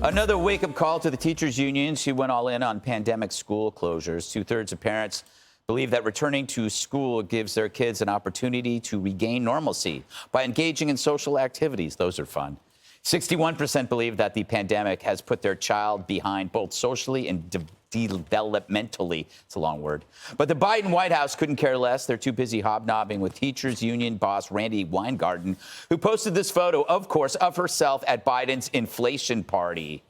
Another wake-up call to the teachers' unions who went all in on pandemic school closures. Two-thirds of parents believe that returning to school gives their kids an opportunity to regain normalcy by engaging in social activities. Those are fun. 61% believe that the pandemic has put their child behind both socially and developmentally. It's a long word. But the Biden White House couldn't care less. They're too busy hobnobbing with teachers union boss Randi Weingarten, who posted this photo, of course, of herself at Biden's inflation party.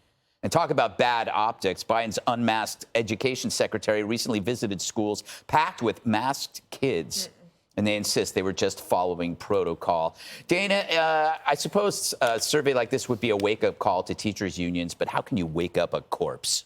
And talk about bad optics. Biden's unmasked education secretary recently visited schools packed with masked kids. And they insist they were just following protocol. Dana, I suppose a survey like this would be a wake-up call to teachers' unions, but how can you wake up a corpse?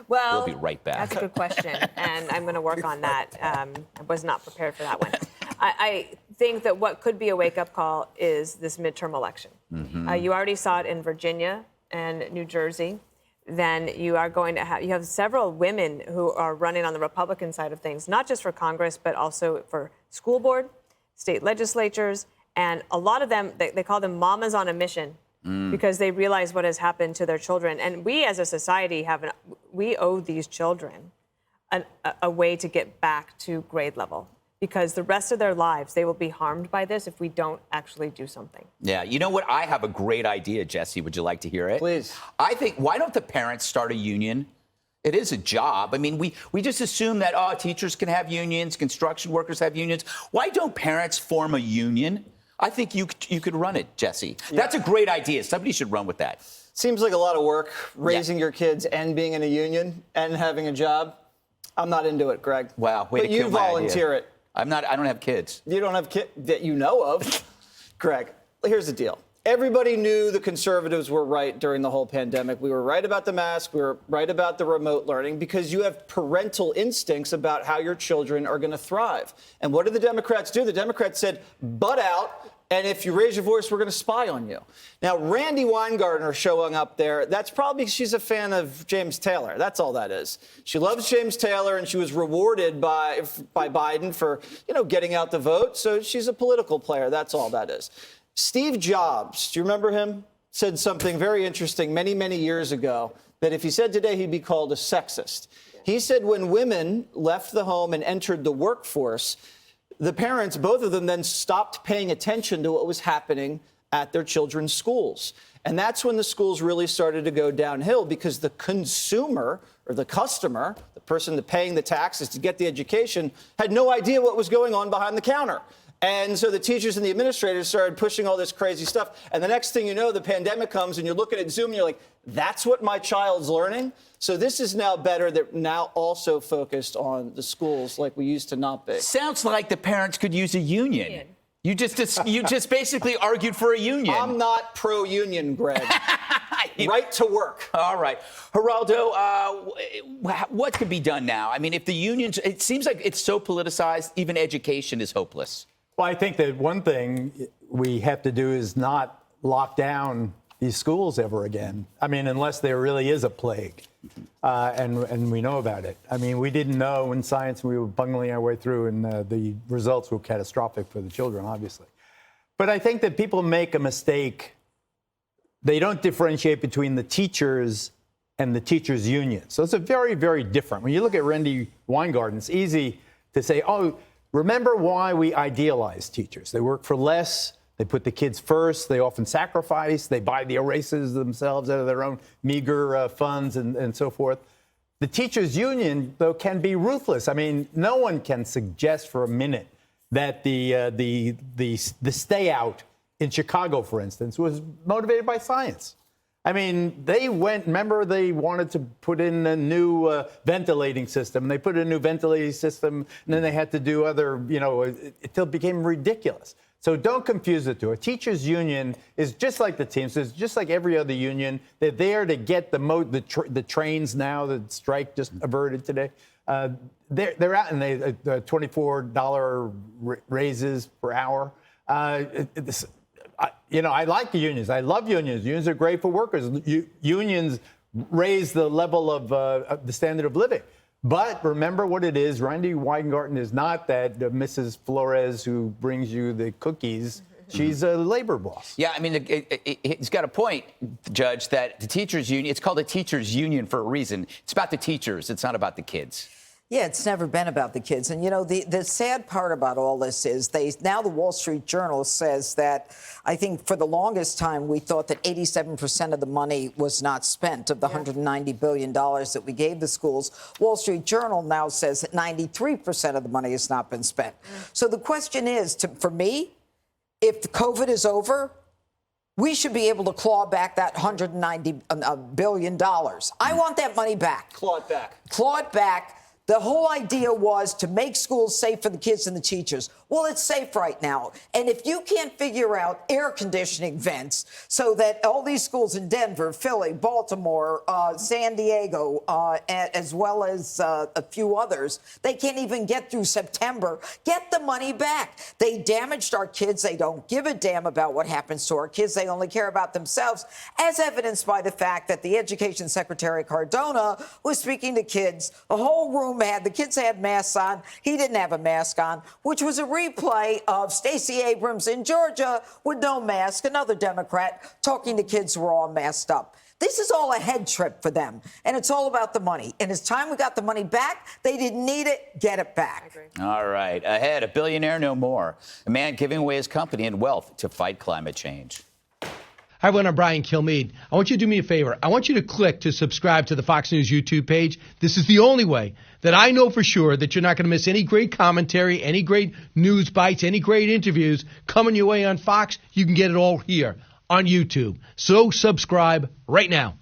Well, we'll be right back. That's a good question, and I'm going to work on that. I was not prepared for that one. I think that what could be a wake-up call is this midterm election. You already saw it in Virginia and New Jersey. Then you are going to have several women who are running on the Republican side of things, not just for Congress, but also for school board, state legislatures, and a lot of them, they call them mamas on a mission because they realize what has happened to their children. And we as a society we owe these children a way to get back to grade level, because the rest of their lives, they will be harmed by this if we don't actually do something. Yeah, you know what? I have a great idea, Jesse. Would you like to hear it? Please. I think, why don't the parents start a union? It is a job. I mean, we just assume that, teachers can have unions, construction workers have unions. Why don't parents form a union? I think you could run it, Jesse. Yeah. That's a great idea. Somebody should run with that. Seems like a lot of work, raising your kids and being in a union and having a job. I'm not into it, Greg. Wow, way but to kill my idea. you volunteer it. I don't have kids. You don't have kids that you know of. Greg, here's the deal. Everybody knew the conservatives were right during the whole pandemic. We were right about the mask. We were right about the remote learning, because you have parental instincts about how your children are going to thrive. And what did the Democrats do? The Democrats said, butt out. And if you raise your voice, we're going to spy on you. Now, Randi Weingarten showing up there, that's probably she's a fan of James Taylor. That's all that is. She loves James Taylor, and she was rewarded by Biden for, getting out the vote. So she's a political player. That's all that is. Steve Jobs, do you remember him? Said something very interesting many, many years ago, that if he said today, he'd be called a sexist. He said when women left the home and entered the workforce, the parents, both of them, then stopped paying attention to what was happening at their children's schools. And that's when the schools really started to go downhill, because the consumer, or the customer, the person paying the taxes to get the education, had no idea what was going on behind the counter. And so the teachers and the administrators started pushing all this crazy stuff. And the next thing you know, the pandemic comes and you're looking at Zoom and you're like, that's what my child's learning? So this is now better. They're now also focused on the schools like we used to not be. Sounds like the parents could use a union. You just basically argued for a union. I'm not pro-union, Greg. Right to work. All right. Geraldo, what could be done now? I mean, if the unions, it seems like it's so politicized, even education is hopeless. Well, I think that one thing we have to do is not lock down these schools ever again. I mean, unless there really is a plague, and we know about it. I mean, we didn't know in science. We were bungling our way through, and the results were catastrophic for the children, obviously. But I think that people make a mistake. They don't differentiate between the teachers and the teachers' union. So it's a very, very different. When you look at Randi Weingarten, it's easy to say, remember why we idealize teachers. They work for less. They put the kids first. They often sacrifice. They buy the erasers themselves out of their own meager funds and so forth. The teachers' union, though, can be ruthless. I mean, no one can suggest for a minute that the stay out in Chicago, for instance, was motivated by science. I mean, they wanted to put in a new ventilating system. And they put in a new ventilating system, and then they had to do other, until it became ridiculous. So don't confuse the two. A teachers' union is just like the Teams. It's just like every other union. They're there to get the trains now, the strike just averted today. They're out, and they $24 raises per hour. I like the unions. I love unions. Unions are great for workers. Unions raise the level of the standard of living. But remember what it is. Randi Weingarten is not that Mrs. Flores who brings you the cookies She's a labor boss. Yeah, I mean, he's got a point, Judge, that the teachers union, it's called a teachers union for a reason. It's about the teachers. It's not about the kids. Yeah, it's never been about the kids. And, you know, the sad part about all this is now the Wall Street Journal says that I think for the longest time we thought that 87% of the money was not spent of the $190 billion that we gave the schools. Wall Street Journal now says that 93% of the money has not been spent. So the question is, for me, if the COVID is over, we should be able to claw back that $190 billion. I want that money back. Claw it back. Claw it back. The whole idea was to make schools safe for the kids and the teachers. Well, it's safe right now. And if you can't figure out air conditioning vents so that all these schools in Denver, Philly, Baltimore, San Diego, as well as a few others, they can't even get through September, get the money back. They damaged our kids. They don't give a damn about what happens to our kids. They only care about themselves, as evidenced by the fact that the Education Secretary Cardona was speaking to kids. A whole room the kids had masks on. He didn't have a mask on, which was a replay of Stacey Abrams in Georgia with no mask, another Democrat, talking to kids who were all masked up. This is all a head trip for them, and it's all about the money. And it's time we got the money back. They didn't need it. Get it back. All right. Ahead, a billionaire no more. A man giving away his company and wealth to fight climate change. Hi, everyone. I'm Brian Kilmeade. I want you to do me a favor. I want you to click to subscribe to the Fox News YouTube page. This is the only way that I know for sure that you're not going to miss any great commentary, any great news bites, any great interviews coming your way on Fox. You can get it all here on YouTube. So subscribe right now.